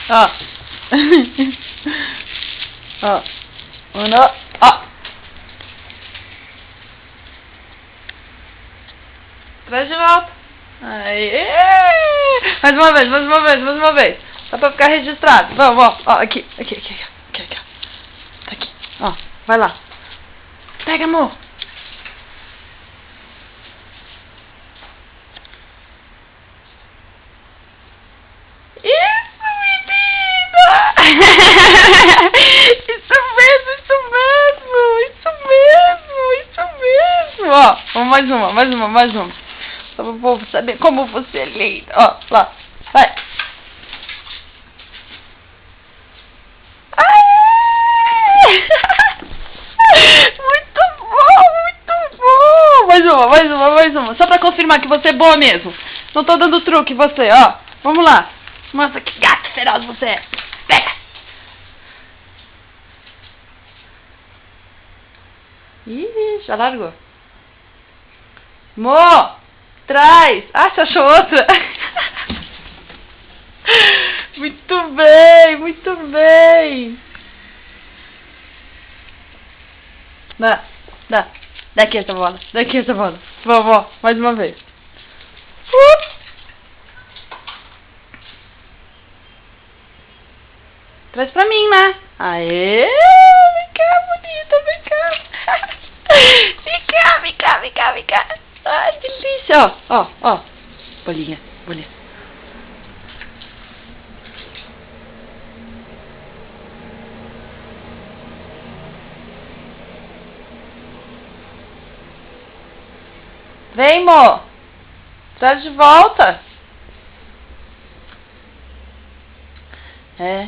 Ó. Ó. Ó. Traz de volta. Aê! Mais uma vez, mais uma vez, mais uma vez. Só pra ficar registrado. Vamos, ó. Ó, aqui. Tá aqui. Ó, vai lá. Pega, amor. Isso, menina! Isso mesmo. Ó, vamos mais uma. Só pro povo saber como você é linda. Ó, lá. Vai. Muito bom. Mais uma. Só pra confirmar que você é boa mesmo. Não tô dando truque você, ó. Vamos lá. Nossa, que gato feroz você é. Pega. Ih, já largou. Mo, traz. Ah, você achou outra? Muito bem. Dá. Daqui essa bola. Vovó, mais uma vez. Traz pra mim, né? Aê! Vem cá, bonita, vem cá. Vem cá. Ai, que delícia. Ó. Bolinha. Vem, Mo. Traz de volta. É.